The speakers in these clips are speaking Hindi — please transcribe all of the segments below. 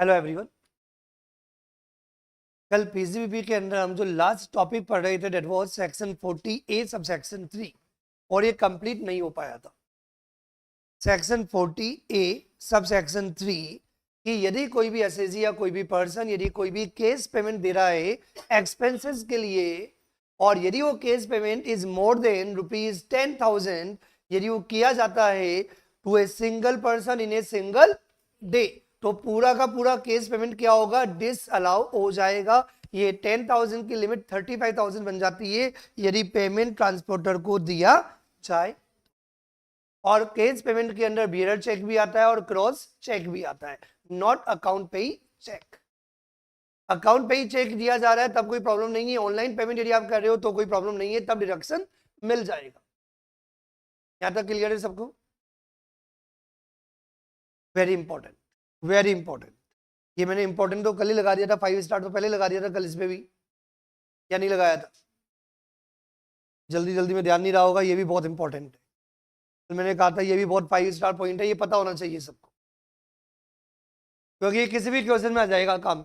Hello everyone. कल पीजीबीपी के अंदर हम जो लास्ट टॉपिक पढ़ रहे थे date was section 40A sub section 3 और ये कंप्लीट नहीं हो पाया था। सेक्शन 40A सब सेक्शन 3 कि यदि कोई भी एसएसजी या कोई भी पर्सन यदि कोई भी केस पेमेंट दे रहा है एक्सपेंसेस के लिए और यदि वो case payment is more than ₹10,000 यदि वो किया जाता है to a single person in a single day तो पूरा का पूरा केस पेमेंट क्या होगा, डिस अलाउ हो जाएगा। ये 10,000 की लिमिट 35,000 बन जाती है यदि पेमेंट ट्रांसपोर्टर को दिया जाए। और केस पेमेंट के अंदर बियरर चेक भी आता है और क्रॉस चेक भी आता है, नॉट अकाउंट पे चेक। अकाउंट पे ही चेक दिया जा रहा है तब कोई प्रॉब्लम नहीं है। ऑनलाइन पेमेंट यदि आप कर रहे हो तो कोई प्रॉब्लम नहीं है, तब डिडक्शन मिल जाएगा। यहां तक क्लियर है सबको? Very important, very important. ये मैंने इंपॉर्टेंट तो कल ही लगा दिया था, 5 स्टार तो पहले लगा दिया था कल इस पे भी, या नहीं लगाया था? जल्दी जल्दी में ध्यान नहीं रहा होगा, ये भी बहुत इंपॉर्टेंट है। तो मैंने कहा था ये भी बहुत 5 स्टार पॉइंट है, ये पता होना चाहिए सबको, क्योंकि ये किसी भी क्वेश्चन में आ जाएगा काम में।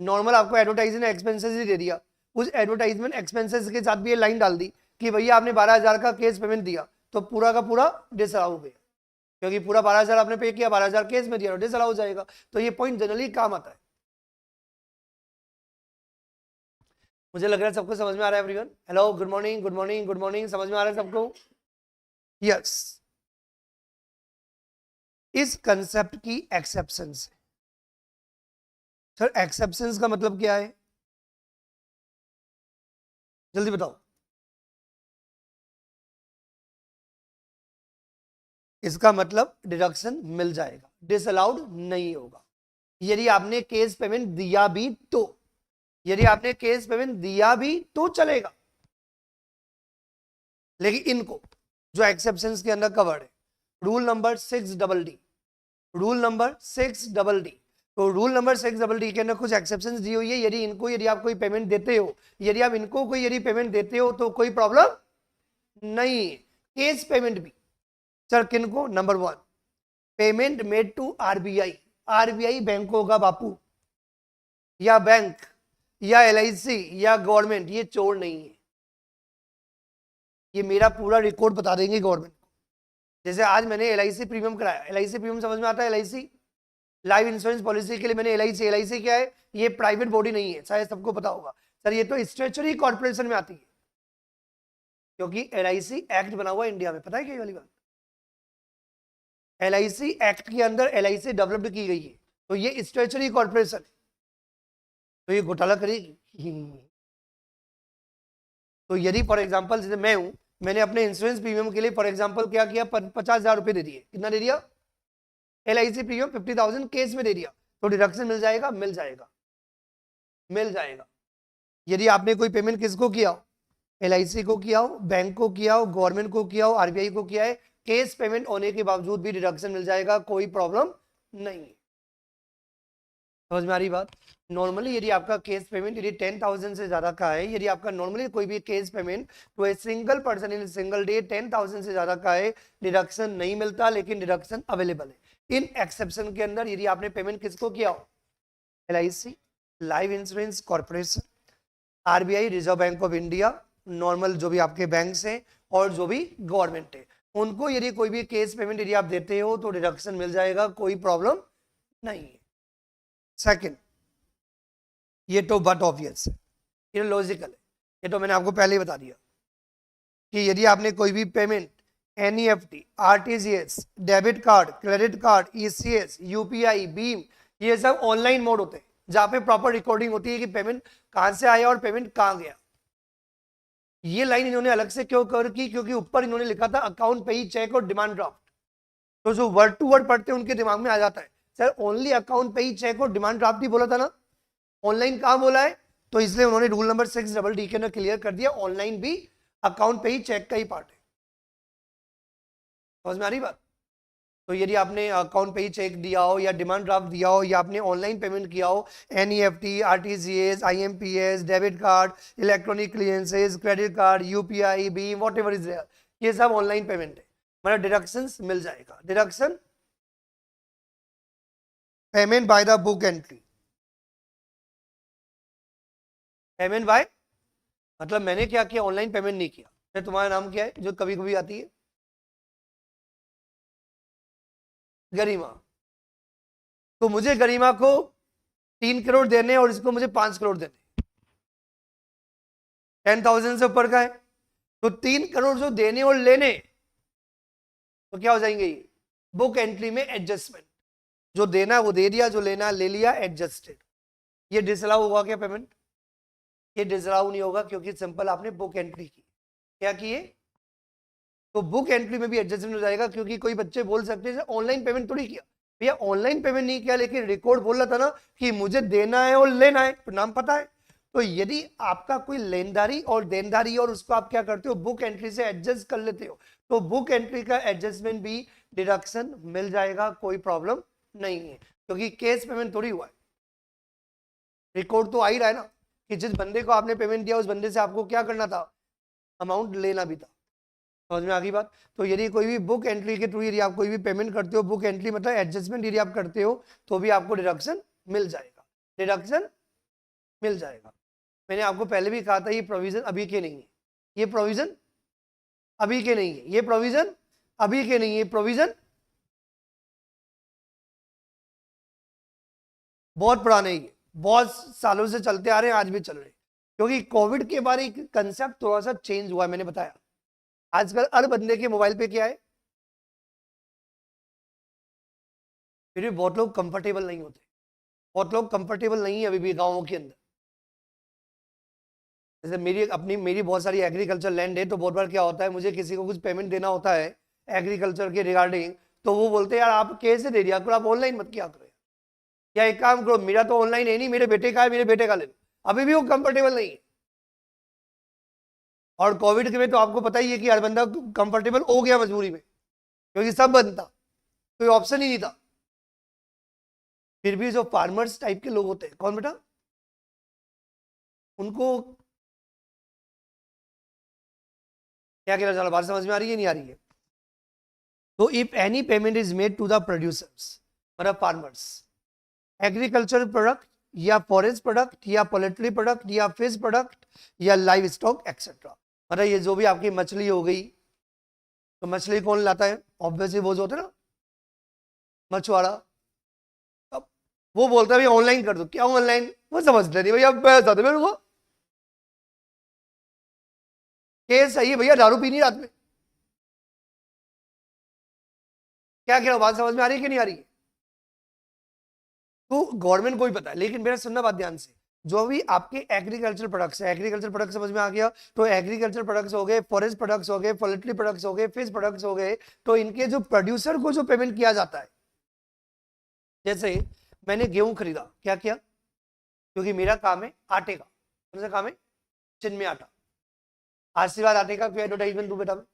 नॉर्मल आपको एडवर्टाइजमेंट एक्सपेंसेस ही दे दिया, उस एडवर्टाइजमेंट एक्सपेंसेस के साथ भी ये लाइन डाल दी कि भैया आपने 12,000 का केस पेमेंट दिया तो पूरा का पूरा डिसअलाउ हो गया, क्योंकि पूरा 12,000 आपने पे किया, 12,000 केस में दिया तो डिसअलाउ हो जाएगा। तो ये पॉइंट जनरली काम आता है। मुझे लग रहा है सबको समझ में आ रहा है everyone. Hello, good morning, good morning, good morning. समझ में आ रहा है सबको? यस। इस कंसेप्ट की एक्सेप्शंस है। सर एक्सेप्शंस का मतलब क्या है, जल्दी बताओ। इसका मतलब डिडक्शन मिल जाएगा, डिसअलाउड नहीं होगा यदि आपने केस पेमेंट दिया भी तो। यदि आपने केस पेमेंट दिया भी तो चलेगा, लेकिन इनको जो एक्सेप्शंस के अंदर कवर्ड है, rule number 6DD, rule number 6DD। तो रूल नंबर 6DD के अंदर कुछ एक्सेप्शंस दी हुई है। यदि इनको यदि आप कोई पेमेंट देते हो, यदि आप इनको कोई यदि पेमेंट देते हो तो कोई प्रॉब्लम नहीं है। केस पेमेंट भी सर किनको, number 1 payment made to RBI, RBI bank होगा बापू, या बैंक या एलआईसी या गवर्नमेंट, ये चोर नहीं है। ये मेरा पूरा रिकॉर्ड बता देंगे गवर्नमेंट को। जैसे आज मैंने एलआईसी प्रीमियम कराया, एलआईसी प्रीमियम समझ में आता है? एलआईसी लाइफ इंश्योरेंस पॉलिसी के लिए मैंने एलआईसी, एलआईसी क्या है? ये प्राइवेट बॉडी नहीं है, शायद सबको पता होगा। सर ये तो स्टैट्यूटरी कॉर्पोरेशन में आती है, क्योंकि एलआईसी एक्ट बना हुआ है इंडिया में। पता है क्या वाली बात? एलआईसी एक्ट के अंदर एलआईसी डेवलप्ड की गई है, तो ये स्टैट्यूटरी कॉर्पोरेशन है, तो ये घोटाला करेगी। तो यदि फॉर एग्जांपल जैसे मैं हूं, मैंने अपने इंश्योरेंस प्रीमियम के लिए फॉर एग्जांपल क्या किया, 50,000 रुपए दे दिए। कितना दे दिया? एलआईसी प्रीमियम 50,000 केस में दे दिया, तो डिडक्शन मिल जाएगा, मिल जाएगा, मिल जाएगा। यदि आपने कोई पेमेंट किसको किया हो, एलआईसी को किया हो, बैंक को किया हो, गवर्नमेंट को किया हो, आरबीआई को किया है, केस पेमेंट होने के बावजूद भी डिडक्शन मिल जाएगा, कोई प्रॉब्लम नहीं है। समझ में आ रही बात? नॉर्मली यदि आपका केस पेमेंट यदि 10,000 से ज्यादा का है, यदि आपका नॉर्मली कोई भी केस पेमेंट तो ए single person in single day 10,000 से ज्यादा का है, डिडक्शन नहीं मिलता, लेकिन डिडक्शन अवेलेबल है। इन एक्सेप्शन के अंदर यदि आपने पेमेंट किसको किया हो, LIC, life insurance corporation, RBI reserve bank of India, normal जो भी आपके बैंक हैं और जो भी गवर्नमेंट है, उनको यदि कोई भी केस पेमेंट यदि आप देते हो तो डिडक्शन मिल जाएगा, कोई प्रॉब्लम नहीं है। सेकंड, ये तो बट ऑब्वियस है, ये लॉजिकल है, ये तो मैंने आपको पहले ही बता दिया कि यदि आपने कोई भी payment NEFT, RTGS, debit card, credit card, ECS, UPI, Bhim, ये सब ऑनलाइन मोड होते हैं जहां पे प्रॉपर रिकॉर्डिंग होती है कि पेमेंट कहां से आया और पेमेंट कहां गया। ये लाइन इन्होंने अलग से क्यों कर की, क्योंकि ऊपर इन्होंने लिखा था अकाउंट पे ही चेक और डिमांड ड्राफ्ट, तो जो वर्ड टू वर्ड पढ़ते हैं उनके दिमाग में आ जाता है सर ओनली अकाउंट पे ही चेक और डिमांड ड्राफ्ट ही बोला था ना, ऑनलाइन कहां बोला है? तो इसलिए उन्होंने रूल नंबर 6DD के अंदर क्लियर कर दिया ऑनलाइन भी अकाउंट पे ही चेक का ही पार्ट है। समझ में आ रही बात? तो यदि आपने अकाउंट पे ही चेक दिया हो या डिमांड ड्राफ्ट दिया हो या आपने ऑनलाइन पेमेंट किया हो, NEFT, RTGS, IMPS, debit card, electronic clearances, credit card, UPI, भीम, व्हाटएवर इज देयर, ये सब ऑनलाइन पेमेंट है, मतलब डिडक्शंस मिल जाएगा। Deduction payment by the book entry. Payment by मतलब मैंने क्या किया, ऑनलाइन पेमेंट नहीं किया। फिर तुम्हारा नाम क्या है जो कभी कभी आती है? गरिमा। तो मुझे गरिमा को 3 करोड़ देने और इसको मुझे 5 करोड़ देने, 10,000 से ऊपर का है। तो 3 करोड़ जो देने और लेने, तो क्या हो जाएंगे ये बुक एंट्री में एडजस्टमेंट। जो देना है वो दे दिया, जो लेना ले लिया, एडजस्टेड। ये डिसअलाउ होगा क्या पेमेंट? ये डिसअलाउ नहीं होगा क्योंकि सिंपल आपने बुक एंट्री की। क्या किए? तो बुक एंट्री में भी एडजस्टमेंट हो जाएगा, क्योंकि कोई बच्चे बोल सकते हैं ऑनलाइन पेमेंट थोड़ी किया। भैया ऑनलाइन पेमेंट नहीं किया, लेकिन रिकॉर्ड बोल रहा था ना कि मुझे देना है और लेना है, तो नाम पता है। तो यदि आपका कोई लेनदारी और देनदारी और उसको आप क्या करते हो, बुक एंट्री से एडजस्ट कर लेते हो, तो बुक एंट्री का एडजस्टमेंट भी डिडक्शन मिल जाएगा, कोई प्रॉब्लम नहीं है, क्योंकि केस पेमेंट थोड़ी हुआ है। रिकॉर्ड तो आ ही रहा है ना कि जिस बंदे को आपने पेमेंट दिया उस बंदे से आपको क्या करना था, अमाउंट लेना भी था। समझ में आ गई बात? तो यदि कोई भी बुक एंट्री के थ्रू यदि आप कोई भी पेमेंट करते हो, बुक एंट्री मतलब एडजस्टमेंट यदि आप करते हो, तो भी आपको डिडक्शन मिल जाएगा, डिडक्शन मिल जाएगा। मैंने आपको पहले भी कहा था ये प्रोविजन अभी के नहीं है, ये प्रोविजन अभी के नहीं है, ये प्रोविजन अभी के नहीं है, प्रोविजन बहुत पुराने ही, बहुत सालों से चलते आ रहे हैं, आज भी चल रहे हैं। क्योंकि कोविड के बाद एक कंसेप्ट थोड़ा सा चेंज हुआ है, मैंने बताया। आजकल हर बंदे के मोबाइल पे क्या है, फिर भी बहुत लोग कंफर्टेबल नहीं होते, बहुत लोग कंफर्टेबल नहीं है अभी भी गाँवों के अंदर। जैसे मेरी बहुत सारी एग्रीकल्चर लैंड है, तो बहुत बार क्या होता है, मुझे किसी को कुछ पेमेंट देना होता है एग्रीकल्चर के रिगार्डिंग, तो वो बोलते हैं यार आप कैसे दे दिया करो, आप ऑनलाइन मत किया करो, या एक काम करो मेरा तो ऑनलाइन है नहीं, मेरे बेटे का है, मेरे बेटे का ले लो। अभी भी वो कंफर्टेबल नहीं है। और कोविड के में तो आपको पता ही है कि हर बंदा कंफर्टेबल हो गया मजबूरी में, क्योंकि सब बंद था, कोई ऑप्शन ही नहीं था। फिर भी जो फार्मर्स टाइप के लोग होते हैं, कौन बेटा, उनको क्या कहना चाह, बात समझ में आ रही है नहीं आ रही है? तो if any payment is made to the producers मतलब फार्मर्स, एग्रीकल्चरल प्रोडक्ट या फॉरेस्ट प्रोडक्ट या पोल्ट्री प्रोडक्ट या फिश प्रोडक्ट या लाइव स्टॉक एक्सेट्रा, मतलब ये जो भी आपकी मछली हो गई, तो मछली कौन लाता है, ऑब्वियसली वो जो होता है ना मछुआरा। अब वो बोलता है भाई ऑनलाइन कर दो, क्या ऑनलाइन, वो समझते नहीं भैया पैसा दे मेरे को, केस सही है भैया, दारू पीनी रात में। क्या कह रहा हूं, बात समझ में आ रही है कि नहीं आ रही है? तो गवर्नमेंट को भी पता है, लेकिन मेरा सुनना बात ध्यान से, जो भी आपके एग्रीकल्चर प्रोडक्ट्स है, एग्रीकल्चर प्रोडक्ट समझ में आ गया, तो एग्रीकल्चर प्रोडक्ट्स हो गए, फॉरेस्ट प्रोडक्ट्स हो गए, पोल्ट्री प्रोडक्ट्स हो गए, फिश प्रोडक्ट्स हो गए, तो इनके जो प्रोड्यूसर को जो पेमेंट किया जाता है, जैसे मैंने गेहूं खरीदा, क्या किया, क्योंकि मेरा काम है आटे का, कौन सा काम है, चिन्ह आटा, आशीर्वाद आटे का कोई एडवर्टाइजमेंट दूं बेटा मैं?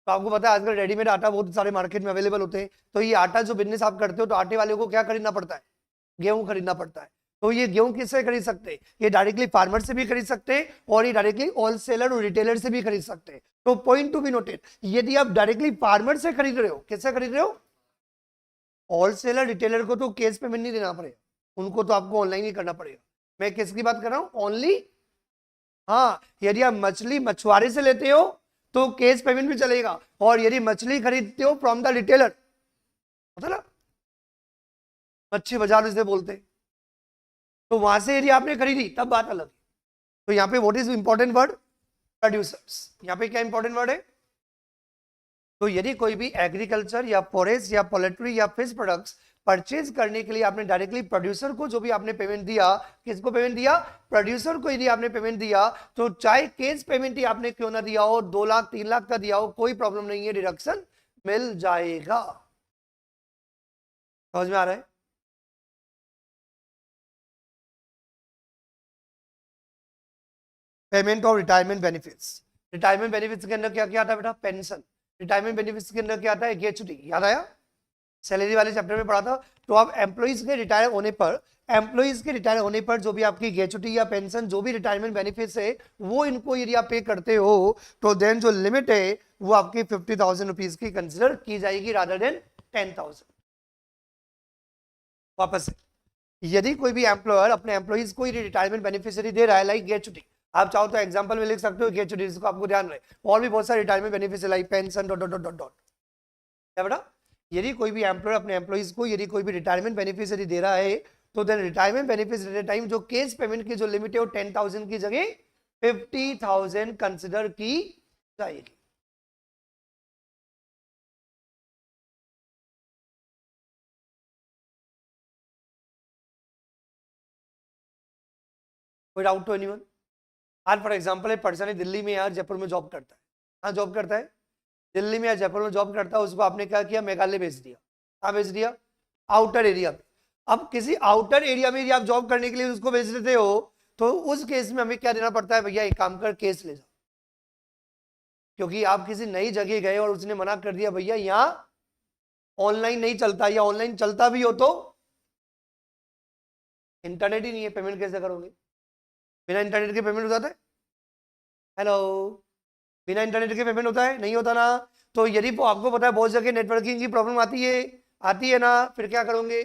तो आपको पता है आजकल रेडीमेड आटा बहुत सारे मार्केट में अवेलेबल होते हैं, तो ये आटा जो बिजनेस आप करते हो, तो आटे वाले को क्या खरीदना पड़ता है, गेहूं खरीदना पड़ता है। तो ये गेहूं किससे खरीद सकते हैं, ये डायरेक्टली फार्मर से भी खरीद सकते हैं, और ये डायरेक्टली होलसेलर और रिटेलर से भी खरीद सकते हैं। तो पॉइंट टू बी नोटेड, यदि आप डायरेक्टली फार्मर से खरीद रहे हो, किससे खरीद रहे हो, होलसेलर रिटेलर को तो केस पेमेंट नहीं देना पड़ेगा, उनको तो आपको ऑनलाइन ही करना पड़ेगा। मैं किसकी बात कर रहा हूं, ओनली, हाँ, यदि आप मछली मछुआरे से लेते हो तो केस पेमेंट भी चलेगा, और यदि मछली खरीदते हो फ्रॉम द रिटेलर, पता ना मच्छी बाजार जिसे बोलते हैं, तो वहां से यदि आपने खरीदी तब बात अलग है। तो यहाँ पे what is important word, producers, यहाँ पे क्या इंपॉर्टेंट वर्ड है। तो यदि कोई भी एग्रीकल्चर या फॉरेस्ट या पोल्ट्री या फिश प्रोडक्ट्स परचेज करने के लिए आपने डायरेक्टली प्रोड्यूसर को जो भी आपने पेमेंट दिया, किसको पेमेंट दिया, प्रोड्यूसर को यदि आपने पेमेंट दिया, तो चाहे केस पेमेंट ही आपने क्यों ना दिया हो, 2 लाख 3 लाख का दिया हो, कोई प्रॉब्लम नहीं है, डिडक्शन मिल जाएगा। समझ में आ रहा है? Payment of retirement benefits, retirement benefits के अंदर क्या क्या आता है बेटा, पेंशन। रिटायरमेंट बेनिफिट्स के अंदर क्या आता है, ग्रेच्युटी, याद आया, सैलरी वाले चैप्टर में पढ़ा था। तो आप एम्प्लॉइज के रिटायर होने पर, एम्प्लॉइज के रिटायर होने पर जो भी आपकी ग्रेच्युटी या पेंशन, जो भी रिटायरमेंट बेनिफिट्स है, वो इनको यदि आप पे करते हो, तो देन जो लिमिट है वो आपकी 50,000 रुपीज की कंसिडर की जाएगी, रादर देन 10,000। वापस से, यदि कोई भी एम्प्लॉयर अपने एम्प्लॉइज को रिटायरमेंट बेनिफिशियरी दे रहा है, लाइक ग्रेच्युटी, आप चाहो तो एग्जांपल में लिख सकते हो ग्रेच्युटी, जिसको आपको ध्यान रहे, और भी बहुत सारे retirement benefit like pension dot dot dot dot, क्या बेटा, यदि कोई भी एम्प्लॉयर अपने एम्प्लॉइज को यदि कोई भी रिटायरमेंट बेनिफिशियरी दे रहा है, तो देन रिटायरमेंट बेनिफिशियरी टाइम जो केस पेमेंट की जो लिमिट है वो 10,000 की जगह 50,000 कंसिडर की जाएगी। कोई डाउट तो एनीवन? आज फॉर एग्जांपल एक पर्सन है दिल्ली में, यार जयपुर में जॉब करता है, हाँ जॉब करता है दिल्ली में या जयपुर में जॉब करता है, उसको आपने क्या किया, मेघालय भेज दिया, कहाँ भेज दिया, आउटर एरिया में। अब किसी आउटर एरिया में यदि आप जॉब करने के लिए उसको भेज देते हो, तो उस केस में हमें क्या देना पड़ता है, भैया एक काम कर केस ले जाओ, क्योंकि आप किसी नई जगह गए और उसने मना कर दिया भैया यहाँ ऑनलाइन नहीं चलता, या ऑनलाइन चलता भी हो तो इंटरनेट ही नहीं है, पेमेंट कैसे करोगे, बिना इंटरनेट के पेमेंट हो जाता है, हेलो, बिना इंटरनेट के पेमेंट होता है, नहीं होता ना। तो यदि आपको पता है बहुत जगह नेटवर्किंग की प्रॉब्लम आती है ना, फिर क्या करोगे,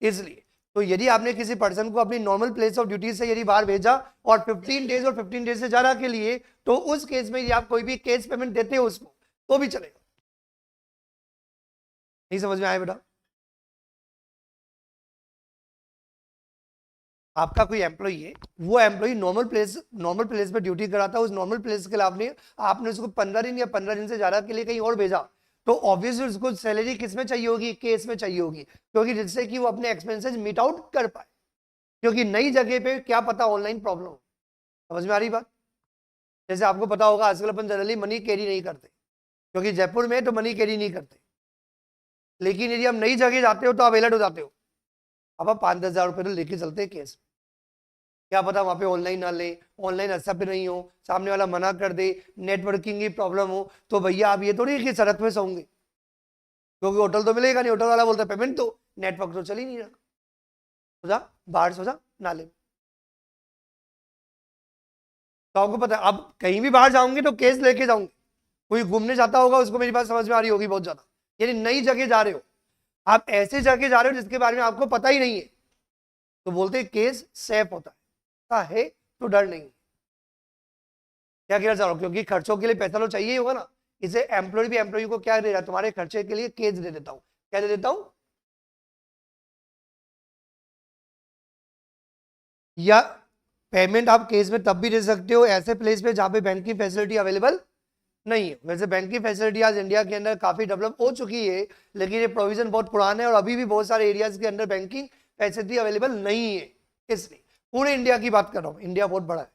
इसलिए तो यदि आपने किसी पर्सन को अपनी नॉर्मल प्लेस ऑफ ड्यूटी से यदि बाहर भेजा और 15 डेज और 15 डेज से ज्यादा के लिए, तो उस केस में यदि आप कोई भी केस पेमेंट देते हो उसको, तो भी चलेगा। नहीं समझ में आया बेटा? आपका कोई एम्प्लॉई है, वो एम्प्लॉई नॉर्मल प्लेस पे ड्यूटी कराता है, उस नॉर्मल प्लेस के लिए आपने उसको 15 दिन या 15 दिन से ज्यादा के लिए कहीं और भेजा, तो ऑब्वियसली उसको सैलरी किस में चाहिए होगी, केस में चाहिए होगी, क्योंकि जिससे कि वो अपने एक्सपेंसेस मीट आउट कर पाए, क्योंकि नई जगह पे क्या पता ऑनलाइन प्रॉब्लम हो। समझ में आ रही बात? जैसे आपको पता होगा आजकल अपन जनरली मनी कैरी नहीं करते, क्योंकि जयपुर में तो मनी कैरी नहीं करते, लेकिन यदि आप नई जगह जाते हो तो आप अलर्ट हो जाते हो, अब आप 5-10 हजार रुपये तो लेके चलते हैं केस, क्या पता वहां पे ऑनलाइन ना ले, ऑनलाइन एक्सेप्ट नहीं हो, सामने वाला मना कर दे, नेटवर्किंग की प्रॉब्लम हो, तो भैया आप ये थोड़ी कि सड़क में सोंगे, क्योंकि होटल तो मिलेगा नहीं, होटल वाला बोलता है पेमेंट, तो नेटवर्क तो चल ही नहीं रहा, सो जा बाहर, सो जा नाले में। तो आपको पता है अब कहीं भी बाहर जाऊंगे तो केस लेके जाऊंगे, कोई घूमने जाता होगा उसको मेरी बात समझ में आ रही होगी बहुत ज्यादा, यानी नई जगह जा रहे हो, आप ऐसे जगह जा रहे हो जिसके बारे में आपको पता ही नहीं है, तो बोलते हैं केस सेफ होता है तो डर नहीं। क्या कहना चाह रहा हूं, क्योंकि खर्चों के लिए पैसा तो चाहिए ही होगा ना, इसे एम्प्लॉय भी एम्प्लॉय को क्या दे रहा है, तुम्हारे खर्चे के लिए केस दे देता हूं, क्या दे देता हूं, या पेमेंट आप केस में तब भी दे सकते हो ऐसे प्लेस पे जहां पे बैंक की फैसिलिटी अवेलेबल नहीं है। वैसे बैंक की फैसिलिटी आज इंडिया के अंदर काफी डेवलप हो चुकी है, लेकिन ये प्रोविजन बहुत पुराना है और अभी भी बहुत सारे एरियाज के अंदर बैंकिंग फैसिलिटी अवेलेबल नहीं है, इसलिए पूरे इंडिया की बात कर रहा हूं, इंडिया बहुत बड़ा है।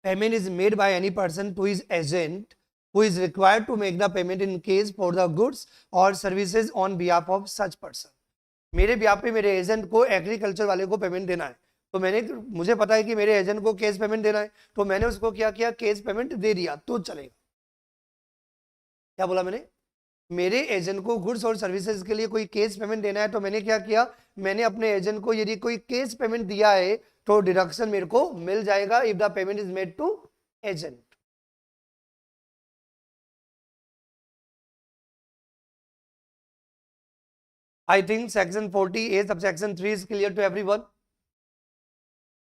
Payment is made by any person to his agent who is required to make the payment in case for the goods or services on behalf of such person. मेरे बिहाफ पे मेरे एजेंट को एग्रीकल्चर वाले को पेमेंट देना है, तो मुझे पता है कि मेरे एजेंट को केस पेमेंट देना है, तो मैंने उसको क्या किया, केस पेमेंट दे दिया तो चलेगा। क्या बोला मैंने, मेरे एजेंट को गुड्स और सर्विसेज के लिए कोई केस पेमेंट देना है, तो मैंने क्या किया, मैंने अपने एजेंट को यदि कोई केस पेमेंट दिया है तो डिडक्शन मेरे को मिल जाएगा if the payment is made to agent. I think section 40A subsection 3 is clear to everyone.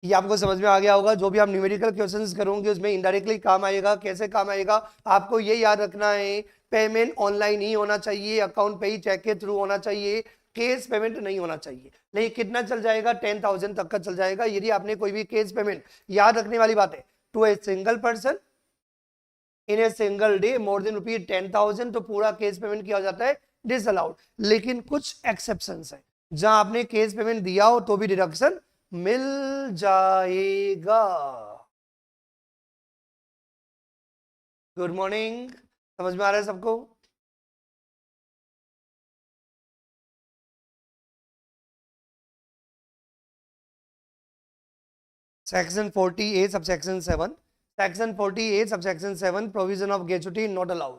ये आपको समझ में आ गया होगा, जो भी आप न्यूमेरिकल क्वेश्चंस करोगे उसमें इनडायरेक्टली काम आएगा, कैसे काम आएगा आपको ये याद रखना है, पेमेंट ऑनलाइन ही होना चाहिए, अकाउंट पे ही चेक के थ्रू होना चाहिए, केस पेमेंट नहीं होना चाहिए। नहीं कितना चल जाएगा, 10,000 तक का चल जाएगा, यदि आपने कोई भी केस पेमेंट, याद रखने वाली बात है, to a single person in a single day more than ₹10,000 तो पूरा केस पेमेंट किया जाता है डिसअलाउड। लेकिन कुछ एक्सेप्शंस है, जहां आपने केस पेमेंट दिया हो तो भी डिडक्शन मिल जाएगा। गुड मॉर्निंग, समझ में आ रहा है सबको? Section 40A subsection 7, section 40A subsection 7 provision of gratuity not allowed,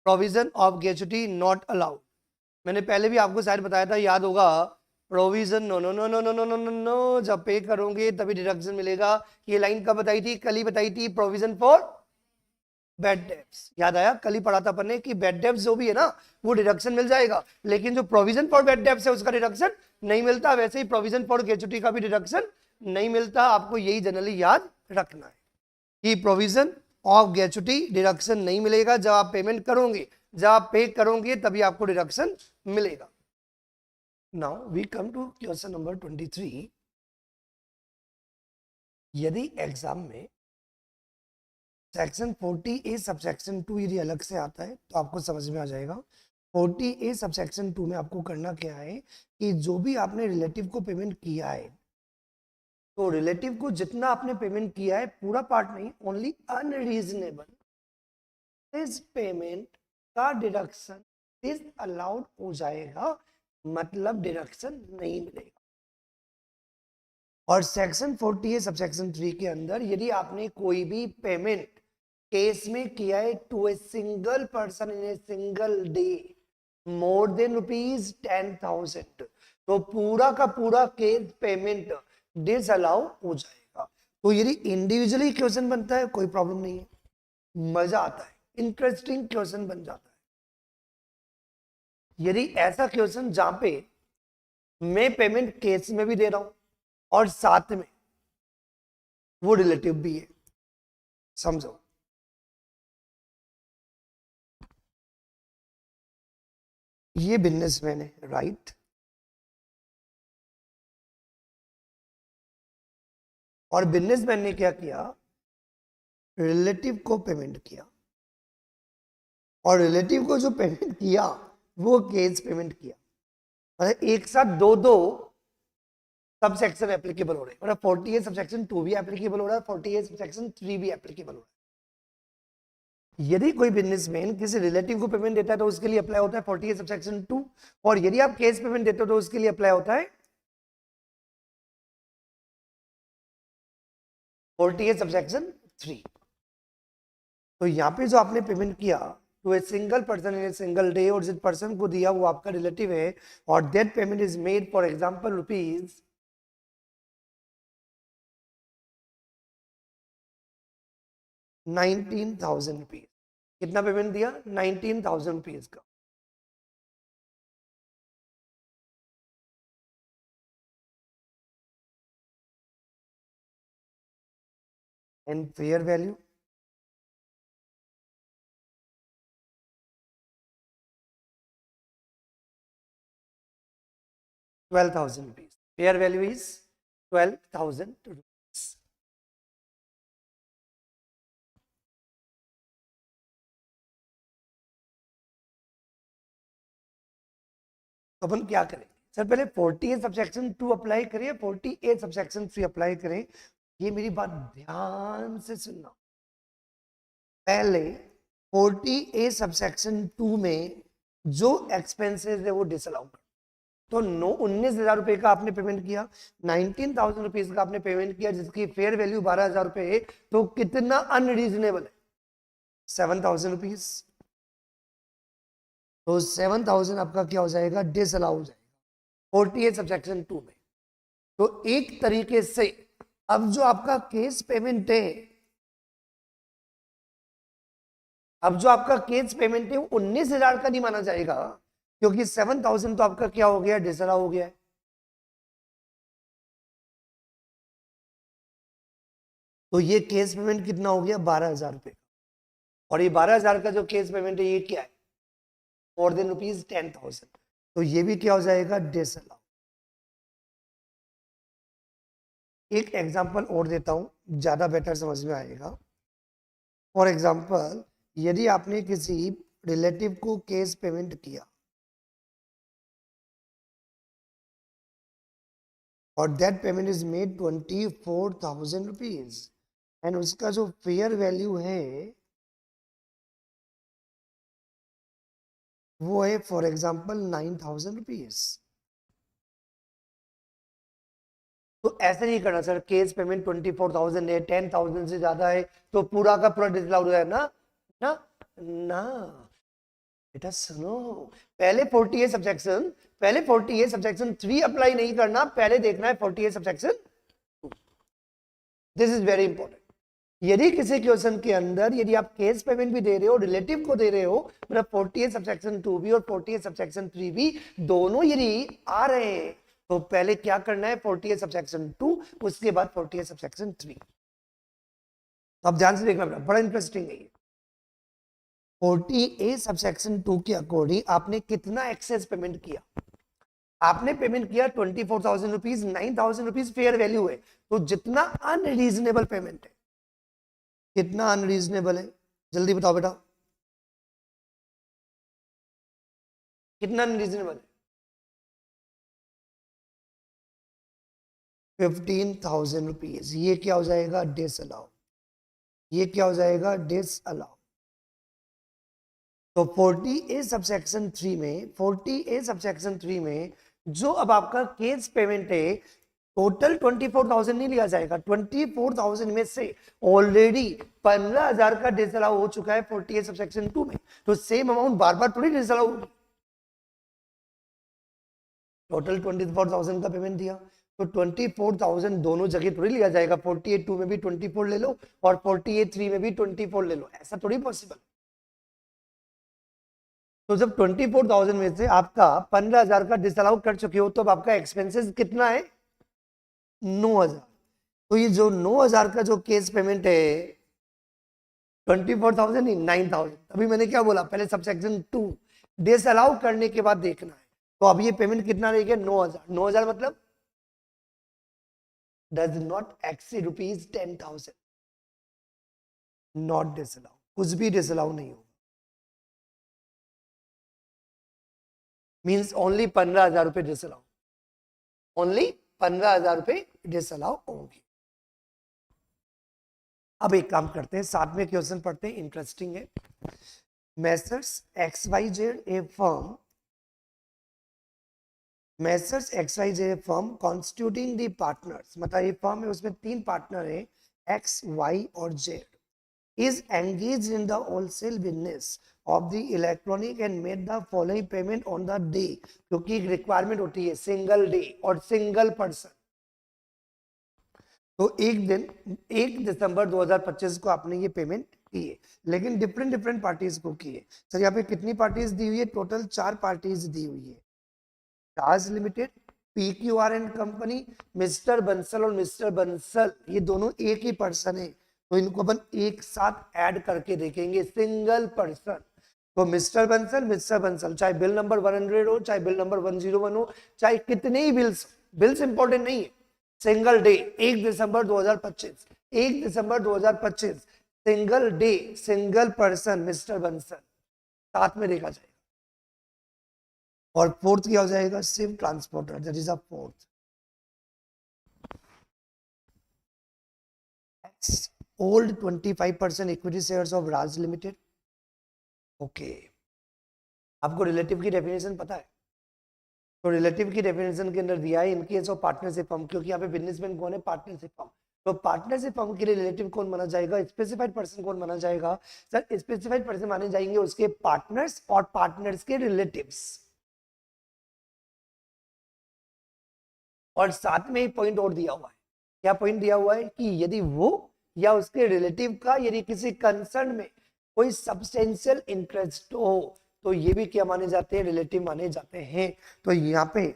provision of gratuity not allowed. मैंने पहले भी आपको शायद बताया था, याद होगा, provision no no no no no no no no no, जब पे करोगे तभी डिडक्शन मिलेगा। ये लाइन कब बताई थी, कल ही बताई थी, प्रोविजन फॉर बैड डेब्ट्स, याद आया कल ही पढ़ा था अपन ने कि बैड डेब्ट्स जो भी है ना वो डिडक्शन मिल जाएगा, लेकिन जो प्रोविजन फॉर बैड डेब्ट्स है उसका डिडक्शन नहीं मिलता। वैसे ही प्रोविजन फॉर ग्रेच्युटी का भी डिडक्शन नहीं मिलता। आपको यही जनरली याद रखना है कि प्रोविजन ऑफ ग्रेच्युटी डिडक्शन नहीं मिलेगा। जब आप पेमेंट करोगे, जब आप पे करोगे तभी आपको डिडक्शन मिलेगा। Now we come to question number 23। यदि एग्जाम में सेक्शन 40A सबसेक्शन 2 यदि अलग से आता है तो आपको समझ में आ जाएगा। 40A सबसेक्शन 2 में आपको करना क्या है कि जो भी आपने रिलेटिव को पेमेंट किया है, तो रिलेटिव को जितना आपने पेमेंट किया है पूरा पार्ट नहीं, ओनली अनरीजनेबल इस पेमेंट का डिडक्शन इज अलाउड हो जाएगा, मतलब डिडक्शन नहीं मिलेगा। और सेक्शन 40A सबसेक्शन 3 के अंदर यदि आपने कोई भी पेमेंट केस में किया है to a single person in a single day more than ₹10,000, तो पूरा का पूरा केस पेमेंट डिसअलाउ हो जाएगा। तो यदि इंडिविजुअली क्वेश्चन बनता है कोई प्रॉब्लम नहीं है, मजा आता है, इंटरेस्टिंग क्वेश्चन बन जाता है। यदि ऐसा क्वेश्चन जहां पे मैं पेमेंट केस में भी दे रहा हूं और साथ में वो रिलेटिव भी है, समझो। ये बिजनेसमैन है, राइट, और बिजनेसमैन ने क्या किया, रिलेटिव को पेमेंट किया, और रिलेटिव को जो पेमेंट किया वो केस पेमेंट किया, मतलब एक साथ दो सब सेक्शन एप्लीकेबल हो रहे हैं, मतलब 40A सबसेक्शन 2 भी एप्लीकेबल हो रहा है, 40A सबसेक्शन 3 भी एप्लीकेबल हो रहा है। यदि कोई बिजनेसमैन किसी रिलेटिव को पेमेंट देता है तो उसके लिए अप्लाई होता है 40A सबसेक्शन 2, और यदि आप केस पेमेंट देते हो तो उसके लिए अप्लाई होता है 40A सबसेक्शन 3। तो यहाँ पे जो आपने पेमेंट किया to a single person in a single day, और जिस पर्सन को दिया वो आपका रिलेटिव है, और that payment is made for example rupees 19,000 rupees. कितना पेमेंट दिया? 19,000 रुपीज का। And fair value ₹12,000। Fair value is 12,000 rupees. अपन क्या करें सर, पहले 40A सबसेक्शन 2 अप्लाई करें, 40A सबसेक्शन 3 अप्लाई करें? ये मेरी बात ध्यान से सुनना। पहले 40A सबसेक्शन 2 में जो एक्सपेंसेस है वो डिसअलाउ कर, तो 19,000 रुपए का आपने पेमेंट किया, 19,000 रुपीज का आपने पेमेंट किया जिसकी फेयर वैल्यू 12,000 रुपए है, तो कितना अनरीजनेबल है? 7,000 रुपीज। तो 7,000 आपका क्या हो जाएगा? डिसअलाउ हो जाएगा 40A सबसेक्शन 2 में। तो एक तरीके से अब जो आपका केस पेमेंट है, अब जो आपका केस पेमेंट है वो 19,000 का नहीं माना जाएगा, क्योंकि 7,000 तो आपका क्या हो गया? डिसअलाउ हो गया है। तो ये केस पेमेंट कितना हो गया? 12,000 रुपए। और ये 12,000 का जो केस पेमेंट है ये क्या है? मोर देन ₹10,000। तो ये भी क्या हो जाएगा? डिसअलाउ। एक एग्जांपल और देता हूं, ज्यादा बेटर समझ में आएगा। फॉर एग्जांपल, यदि आपने किसी रिलेटिव को केस पेमेंट किया और that payment is made 24,000 rupees, and उसका जो फेयर वैल्यू है वो है फॉर एग्जांपल 9,000 रुपीज। तो ऐसे नहीं करना सर, केस पेमेंट 24,000 है, 10,000 से ज्यादा है तो पूरा का पूरा डिसअलाउड है ना? ना ना बेटा सुनो, पहले 40A सबसेक्शन 3 अप्लाई नहीं करना, पहले देखना है 40A subsection 2। This is very important. यदि किसी क्वेश्चन के अंदर यदि आप केस पेमेंट भी दे रहे हो, रिलेटिव को दे रहे हो, मतलब 48 सबसेक्शन 2 भी और 48 सबसेक्शन 3 भी दोनों यदि आ रहे हैं, तो पहले क्या करना है, 48 सबसेक्शन 2, उसके बाद 48 सबसेक्शन 3। तो आप ध्यान से देखना, बड़ा इंटरेस्टिंग है ये। 48 सबसेक्शन 2 के अकॉर्डिंग आपने कितना एक्सेस पेमेंट किया, आपने पेमेंट किया 24,000 रुपीज, 9,000 रुपीज फेयर वैल्यू है, तो जितना अनरीजनेबल पेमेंट है, कितना अनरीजनेबल है, जल्दी बताओ बेटा, कितना अनरीजनेबल है, 15,000 रुपीज। ये क्या हो जाएगा, डिस अलाउ, ये क्या हो जाएगा, डिस अलाउ। तो 48 सबसेक्शन 3 में, 48 सबसेक्शन 3 में जो अब आपका केस पेमेंट है, टोटल 24,000 नहीं लिया जाएगा, 24,000 में से ऑलरेडी 15,000 का डिसअलाउ हो चुका है 48 सबसेक्शन 2 में, तो सेम अमाउंट बार बार थोड़ी डिसअलाउ होगी। टोटल 24,000 का पेमेंट दिया, तो 24,000 दोनों जगह थोड़ी लिया जाएगा, 48 2 में भी 24 ले लो और 48 3 में भी 24 ले लो, ऐसा थोड़ी पॉसिबल। तो जब 24,000 में से आपका 15,000 का डिसअलाउ कर चुके हो, तो अब आपका एक्सपेंसेस कितना है, 9,000। तो ये जो 9,000 का जो केस पेमेंट है, 24,000 नहीं, 9,000। अभी मैंने क्या बोला, पहले सबसेक्शन 2 डिसअलाउ करने के बाद देखना है, तो अब ये पेमेंट कितना रहेगा, 9,000। 9,000 मतलब does not exceed rupees 10,000, not disallow, कुछ भी डिसअलाउ नहीं होगा, मीन्स ओनली 15,000 रुपए डिसअलाउ, ओनली 15,000 रुपए डिसअलाउ होंगे। अब एक काम करते हैं, साथ में क्वेश्चन पढ़ते हैं, इंटरेस्टिंग है। Messrs XYZ A firm, messrs XYZ firm constituting the partners, मतलब ये फर्म है, उसमें 3 पार्टनर है, X, Y और Z, is engaged in the wholesale business of the electronic and made the following payment on the day, क्योंकि एक रिक्वायरमेंट होती है सिंगल डे और सिंगल पर्सन। तो एक दिन 1 दिसंबर 2025 को आपने ये पेमेंट की है, लेकिन डिफरेंट डिफरेंट पार्टीज को की है। सर यहाँ पे कितनी पार्टीज दी हुई है, टोटल 4 पार्टीज दी हुई है, Raj limited, PQR and company, mister Bansal और मिस्टर बंसल, ये दोनों एक ही पर्सन है, तो इनको अपन एक साथ ऐड करके देखेंगे, सिंगल पर्सन। तो मिस्टर बंसल, चाहे बिल नंबर 100 हो, चाहे बिल नंबर 101 हो, चाहे कितने ही बिल्स, बिल्स इंपॉर्टेंट नहीं है, सिंगल डे 1 दिसंबर 2025, 1 दिसंबर 2025, single day, single person mister Bansal, साथ में देखा जाएगा। और फोर्थ क्या हो जाएगा, Shiv transporter, that is a fourth. Old 25% equity shares of Raj limited. Okay, आपको रिलेटिव की डेफिनेशन पता है, तो रिलेटिव की डेफिनेशन के अंदर दिया है in case of partnership firm, क्योंकि यहाँ पे बिजनेसमैन कौन है, पार्टनरशिप फर्म, तो पार्टनरशिप फर्म के लिए रिलेटिव कौन माना जाएगा, स्पेसिफाइड पर्सन कौन माना जाएगा, सर स्पेसिफाइड पर्सन माने जाएंगे उसके पार्टनर्स और पार्टनर्स के रिलेटिव्स। और साथ में एक पॉइंट और दिया हुआ है, क्या पॉइंट दिया हुआ है, कि यदि वो या उसके रिलेटिव का यदि किसी कंसर्न में कोई सब्सटेंशियल इंटरेस्ट हो, तो ये भी क्या माने जाते हैं, रिलेटिव माने जाते हैं। तो यहाँ पे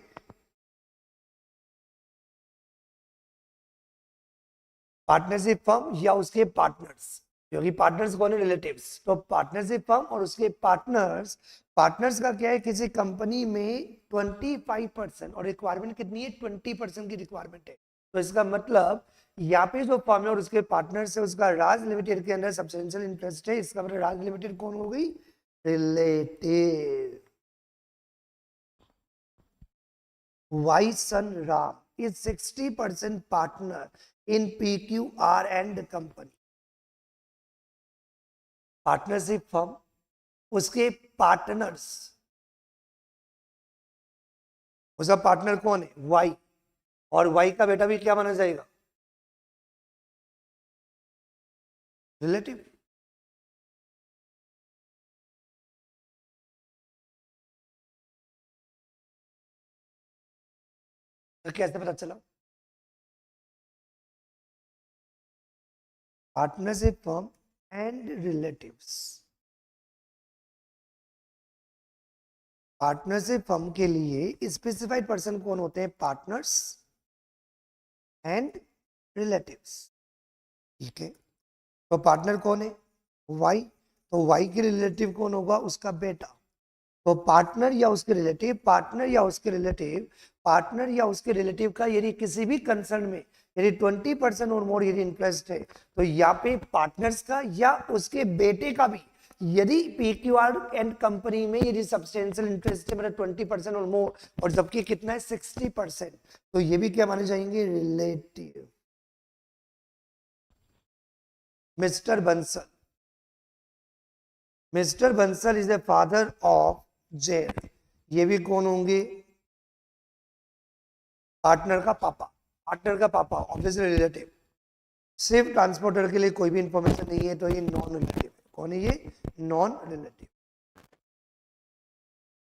पार्टनरशिप फर्म या उसके पार्टनर्स, क्योंकि पार्टनर्स कौन है, रिलेटिव्स, तो पार्टनरशिप फर्म और उसके पार्टनर्स, पार्टनर्स का क्या है, किसी कंपनी में 25%, और रिक्वायरमेंट कितनी है, 20% की रिक्वायरमेंट है। तो इसका मतलब यहाँ पे जो फर्म है और उसके पार्टनर्स है, उसका राज लिमिटेड के अंदर सब्सटेंशियल इंटरेस्ट है, इसका मतलब राज लिमिटेड कौन हो गई, relative. Y son Ram is 60% partner in PQR and company. Partnership firm, उसके पार्टनर्स, उसका पार्टनर कौन है, वाई, और वाई का बेटा भी क्या माना जाएगा, रिलेटिव। तो कैसे पता चला, partnership firm and relatives. Partnership firm के लिए स्पेसिफाइड पर्सन कौन होते हैं? Partners and relatives. ठीक है, तो पार्टनर कौन है? वाई। तो वाई के रिलेटिव कौन होगा? उसका बेटा। तो पार्टनर या उसके रिलेटिव, पार्टनर या उसके रिलेटिव, पार्टनर या उसके रिलेटिव का यदि किसी भी कंसर्न में यदि 20% और मोर यदि इंटरेस्ट है, तो यहाँ पे पार्टनर्स का या उसके बेटे का भी यदि पीक्यूआर एंड कंपनी में यदि सब्सटेंशियल इंटरेस्ट है, मतलब 20% और मोर, और जबकि कितना है? 60%, तो ये भी क्या माने जाएंगे? Relative. Mister Bansal, mister Bansal is the father of Z, ये भी कौन होंगे? पार्टनर का पापा। पार्टनर का पापा ऑब्वियसली रिलेटिव। सिर्फ ट्रांसपोर्टर के लिए कोई भी इंफॉर्मेशन नहीं है, तो ये नॉन रिलेटिव है। कौन है ये? Non relative.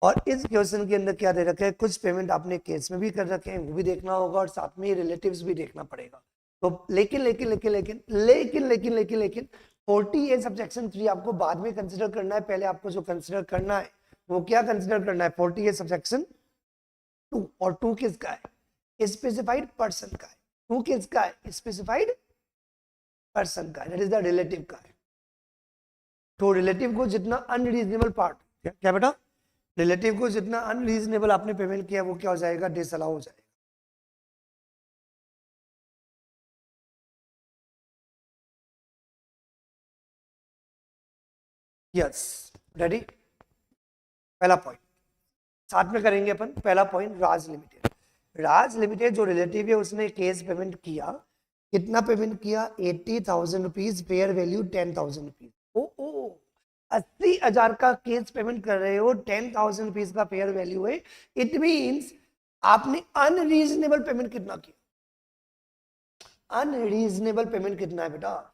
और इस क्वेश्चन के अंदर क्या दे रखा है? कुछ पेमेंट आपने केस में भी कर रखे हैं, वो भी देखना होगा, और साथ में रिलेटिव्स भी देखना पड़ेगा। तो लेकिन लेकिन लेकिन लेकिन लेकिन लेकिन लेकिन लेकिन 40A सबसेक्शन 3 आपको बाद में कंसिडर करना है। पहले आपको जो कंसिडर करना है वो क्या कंसिडर करना है? 40A subsection 2। और 2 किसका है? स्पेसिफाइड पर्सन का है। 2 किसका है? स्पेसिफाइड पर्सन का, दैट इज द रिलेटिव का है। तो रिलेटिव को जितना अनरीजनेबल पार्ट, क्या बेटा? रिलेटिव को जितना अनरीजनेबल आपने पेमेंट किया वो क्या हो जाएगा? डिसअलाउ हो जाएगा। Yes, ready? पहला पॉइंट साथ में करेंगे अपन। पहला पॉइंट, राज लिमिटेड। राज लिमिटेड जो रिलेटिव है उसने केस पेमेंट किया। कितना पेमेंट किया? 80,000 रुपीज, फेयर वैल्यू 10,000 रुपीज। ओ 80,000 का केस पेमेंट कर रहे हो, 10,000 रुपीज का फेयर वैल्यू है। इट मींस आपने अनरीजनेबल पेमेंट कितना किया? अनरीजनेबल पेमेंट कितना है बेटा?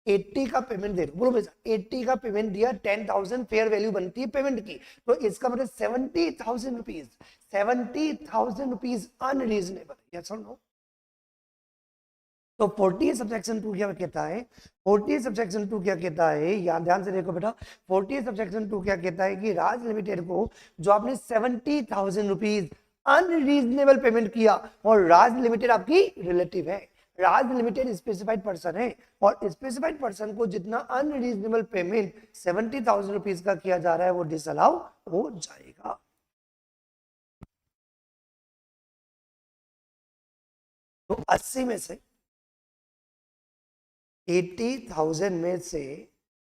80 का पेमेंट दे रहे, बोलो बेटा 80 का पेमेंट दिया, 10,000 फेयर वैल्यू बनती है पेमेंट की, तो इसका मतलब 70,000 रुपीज। 70,000 रुपीज अनरीजनेबल, यस और नो? तो 40 सबसेक्शन 2 क्या कहता है? 40 सबसेक्शन 2 क्या कहता है? यहाँ ध्यान से देखो बेटा, 40 सबसेक्शन 2 क्या कहता है कि राज लिमिटेड को जो आपने 70,000 रुपीज अनरीजनेबल पेमेंट किया, और राज लिमिटेड आपकी रिलेटिव है, राज लिमिटेड स्पेसिफाइड पर्सन है, और स्पेसिफाइड पर्सन को जितना अनरीजनेबल पेमेंट 70,000 रुपीज का किया जा रहा है वो डिसअलाउ हो जाएगा। तो 80 में से 80,000 में से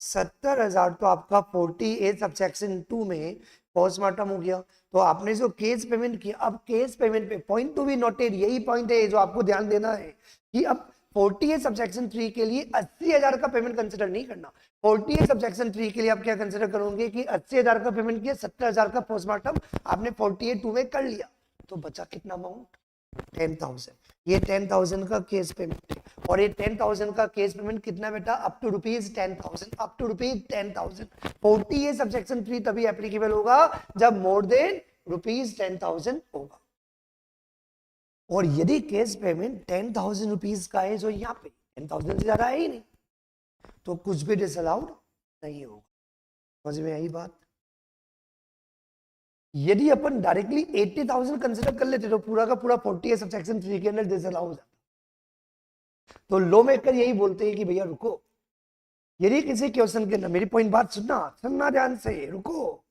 70,000 तो आपका 48 सबसेक्शन 2 में पोस्टमार्टम हो गया। तो आपने जो केस पेमेंट किया, अब केस पेमेंट पे पॉइंट टू बी नोटेड, यही पॉइंट है जो आपको ध्यान देना है कि अब 48 सबसेक्शन 3 के लिए 80,000 का पेमेंट कंसिडर नहीं करना। 48 सबसेक्शन 3 के लिए आप क्या कंसिडर करोगे कि 80,000 का पेमेंट किया, 70,000 का पोस्टमार्टम आपने 48 2 में कर लिया, तो बचा कितना अमाउंट? 10,000। ये 10,000 का केस पेमेंट है, और ये 10,000 का केस पेमेंट कितना बेटा? Up to rupees 10,000, up to rupees 10,000। 48 subsection 3 तभी एप्लीकेबल होगा जब मोर देन रुपीज 10,000 होगा। और यदि केस पेमेंट 10,000 रुपीज का है, जो यहाँ पे 10,000 से ज्यादा है ही नहीं, तो कुछ भी डिसअलाउड नहीं होगा। समझ में आई बात? यदि अपन डायरेक्टली 80,000 कंसिडर कर लेते तो पूरा का पूरा 48 सबसेक्शन 3 के अंदर डिसअलाउ हो जाता। तो लॉ मेकर यही बोलते हैं कि भैया रुको, यदि किसी क्वेश्चन के अंदर, मेरी पॉइंट बात सुनना ध्यान से, रुको,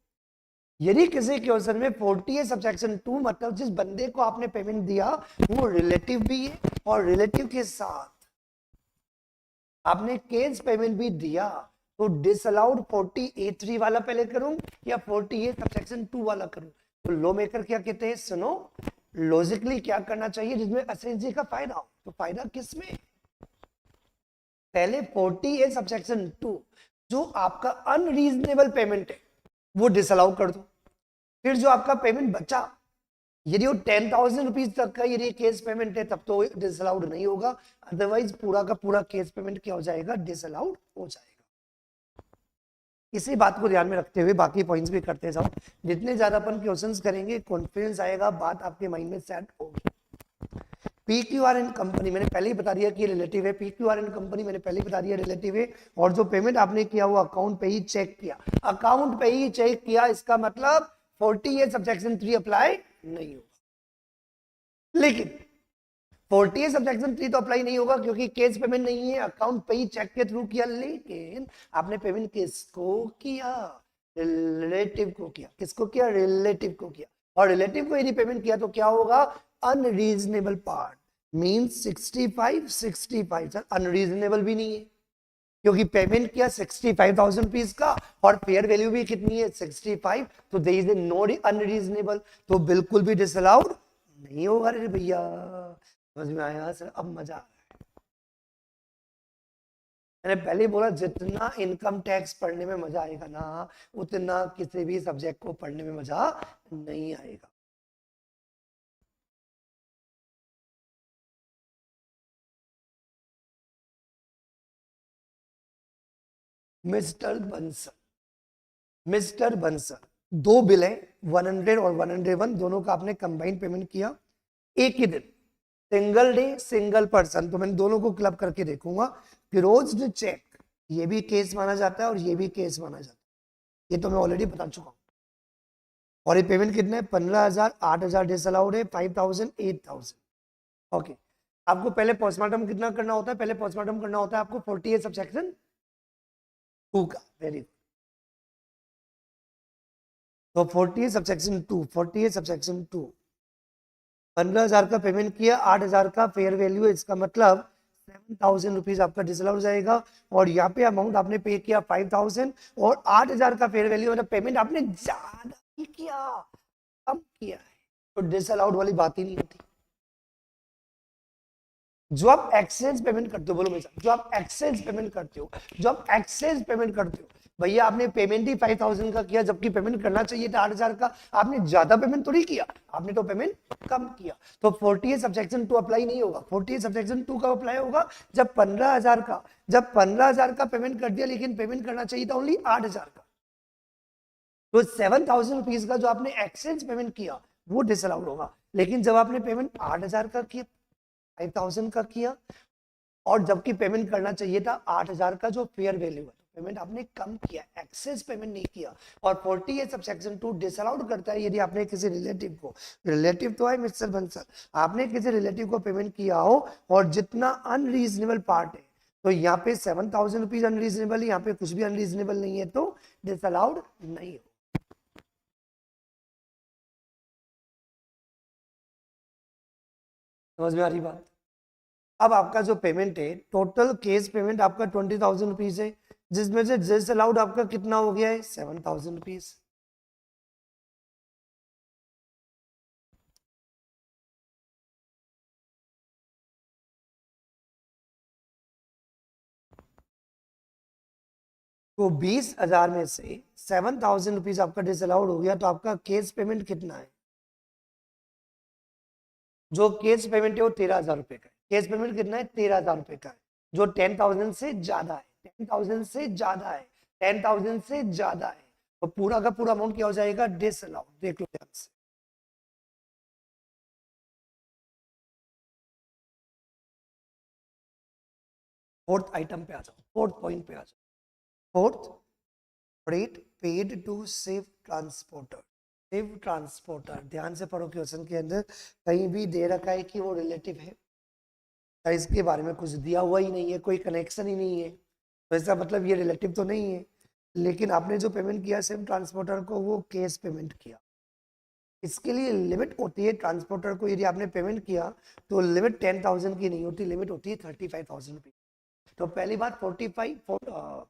यदि किसी क्वेश्चन में 48 सबसेक्शन 2 मतलब जिस बंदे को आपने पेमेंट दिया वो रिलेटिव भी है, और रिलेटिव के साथ आपने केस पेमेंट भी दिया, तो डिसअलाउड 48(3) वाला पहले करूं या 48 सबसेक्शन 2 वाला करूं? तो लॉ मेकर क्या कहते हैं, सुनो, लॉजिकली क्या करना चाहिए जिसमें असेंसी का फायदा हो। तो फायदा किसमें? पहले 48 सबसेक्शन 2 जो आपका अनरीजनेबल पेमेंट है वो डिसअलाउ कर दो। फिर जो आपका पेमेंट बचा, यदि वो 10,000 रुपीज तक का यदि केस पेमेंट है तब तो डिसअलाउड नहीं होगा, अदरवाइज पूरा का पूरा केस पेमेंट क्या हो जाएगा? डिसअलाउड हो जाएगा। इसी बात को ध्यान में रखते हुए बाकी पॉइंट्स भी करते जाओ। जितने ज्यादा अपन क्वेश्चंस करेंगे कॉन्फिडेंस आएगा, बात आपके माइंड में सेट होगी। PQR एंड कंपनी मैंने पहले ही बता दिया कि रिलेटिव है, PQR एंड कंपनी मैंने पहले ही बता दिया रिलेटिव है, और जो पेमेंट आपने किया वो अकाउंट पे ही चेक किया, अकाउंट पे ही चेक किया, इसका मतलब 48 सबसेक्शन 3 अप्लाई नहीं होगा। लेकिन 48 सबसेक्शन 3 तो अप्लाई नहीं होगा क्योंकि केस पेमेंट नहीं है, अकाउंट पे ही चेक के थ्रू किया, लेकिन आपने पेमेंट किसको किया, रिलेटिव को किया। किसको किया, रिलेटिव को किया। और रिलेटिव को यदि पेमेंट किया तो क्या होगा, unreasonable part means 65 sir unreasonable भी नहीं है क्योंकि पेमेंट किया 65,000 रुपीज का और फेयर वैल्यू भी कितनी है 65, तो देयर इज नो अनरीजनेबल, तो बिल्कुल भी डिसअलाउड नहीं होगा रे भैया। समझ में आया सर, अब मजा आ रहा है। मैंने पहले ही बोला जितना इनकम टैक्स पढ़ने में मजा आएगा ना उतना किसी भी सब्जेक्ट को पढ़ने में मजा नहीं आएगा। मिस्टर बंसल दो बिल है 100 और 101 दोनों का आपने कंबाइन पेमेंट किया एक ही दिन, सिंगल डे सिंगल पर्सन, तो मैंने दोनों को क्लब करके देखूंगा। क्लोज्ड चेक ये भी केस माना जाता है और ये भी केस माना जाता है, ये तो मैं ऑलरेडी बता चुका हूं। और ये पेमेंट कितने है 15,000, 8,000 डिसअलाउड है, 5,000, 8,000। ओके, आपको पहले पोस्टमार्टम कितना करना होता है, पहले पोस्टमार्टम करना होता है आपको 48 सबसेक्शन 2 का। वेरी गुड, तो 48 सबसेक्शन 2, 48 सबसेक्शन 2 15,000 का पेमेंट किया, 8,000 का फेयर वैल्यू है, इसका मतलब 7,000 रुपीज आपका डिसअलाउड जाएगा। और यहाँ पे अमाउंट आपने पे किया 5,000 और 8,000 का फेयर वैल्यू, मतलब पेमेंट आपने ज्यादा ही किया, कम किया है, तो डिसअलाउड वाली बात ही नहीं होती। जो आप एक्सेस पेमेंट करते हो, बोलो मेरे साथ, जो आप एक्सेस पेमेंट करते हो, जो आप एक्सेस पेमेंट करते हो, भैया आपने पेमेंट ही 5,000 का किया जबकि पेमेंट करना चाहिए था 8,000 का, आपने ज्यादा पेमेंट थोड़ी किया, आपने तो पेमेंट कम किया। तो 48 सबसेक्शन 2 अप्लाई नहीं होगा। 48 सबसेक्शन 2 का अप्लाई होगा जब 15,000 का पेमेंट कर दिया लेकिन पेमेंट करना चाहिए था ओनली 8,000 का, तो 7,000 रुपीज का जो आपने एक्सेस पेमेंट किया वो डिसअलाउड होगा। लेकिन जब आपने पेमेंट 8,000 का किया, 5,000 का किया और जबकि पेमेंट करना चाहिए था 8,000 का जो फेयर वैल्यू है, पेमेंट आपने कम किया, एक्सेस पेमेंट नहीं किया। और 48 सबसेक्शन 2 डिसअलाउड करता है यदि आपने किसी रिलेटिव को, रिलेटिव तो है मिस्टर बंसल, आपने किसी रिलेटिव को पेमेंट किया हो और जितना अनरीजनेबल पार्ट है, तो यहाँ पे 7,000 रुपीज अनरीजनेबल है, यहाँ पे कुछ भी अनरीजनेबल नहीं है, तो डिसअलाउड नहीं हो। समझ में आ रही बात। अब आपका जो पेमेंट है, टोटल केस पेमेंट आपका 20,000 रुपीज है, जिसमें से डिसअलाउड आपका कितना हो गया है 7,000 रुपीज। तो 20,000 में से 7,000 रुपीज आपका डिसअलाउड हो गया, तो आपका केस पेमेंट कितना है, जो केस पेमेंट है वो 13,000 रुपए का है। केस पेमेंट कितना है 13,000 रुपए का है, जो 10,000 से ज्यादा है, 10,000 से ज्यादा है, 10,000 से ज्यादा है, तो पूरा का पूरा अमाउंट क्या हो जाएगा डिसअलाउड। देख लो ध्यान से, फोर्थ आइटम पे आ जाओ, फोर्थ पॉइंट पे आ जाओ। Fourth, freight paid to safe transporter. Safe transporter, ध्यान से पढ़ो क्वेश्चन के अंदर, कहीं भी दे रखा है कि वो रिलेटिव है, इसके बारे में कुछ दिया हुआ ही नहीं है, कोई कनेक्शन ही नहीं है, तो इसका मतलब ये रिलेटिव तो नहीं है। लेकिन आपने जो पेमेंट किया सेफ ट्रांसपोर्टर को, वो केस पेमेंट किया। इसके लिए लिमिट होती है, ट्रांसपोर्टर को यदि आपने पेमेंट किया तो लिमिट 10,000 की नहीं होती, लिमिट होती है 35,000 रुपीज। तो पहली बात 45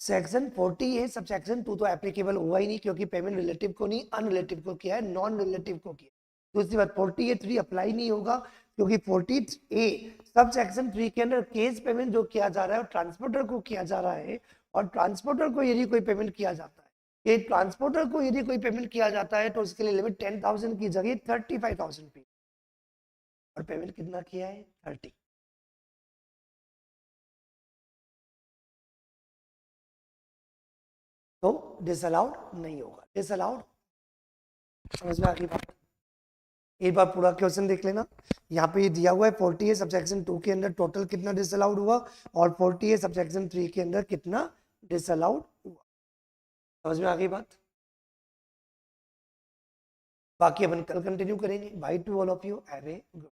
सेक्शन 48 सब सेक्शन 2 तो एप्लीकेबल हुआ ही नहीं क्योंकि पेमेंट रिलेटिव को नहीं अनरिलेटिव को किया है, नॉन रिलेटिव को किया। दूसरी बात 48(3) अप्लाई नहीं होगा क्योंकि 48A सब सेक्शन 3 के अंदर केस पेमेंट जो किया जा रहा है वो ट्रांसपोर्टर को किया जा रहा है, और ट्रांसपोर्टर को यदि कोई पेमेंट किया जाता है, ये ट्रांसपोर्टर को यदि कोई पेमेंट किया जाता है तो उसके लिए लिमिट 10,000 की जगह 35,000 रुपीज, और पेमेंट कितना किया है 30, तो डिसअलाउड नहीं होगा। डिसअलाउड, समझ में आ गई बात। एक बार पूरा क्वेश्चन देख लेना। यहाँ पे ये दिया हुआ है 40 है सबसेक्शन 2 के अंदर टोटल कितना डिसअलाउड हुआ और 40 है सबसेक्शन 3 के अंदर कितना डिसअलाउड हुआ। समझ में आ गई बात? बाकी अपन कल कंटिन्यू करेंगे। By two all of you, have a good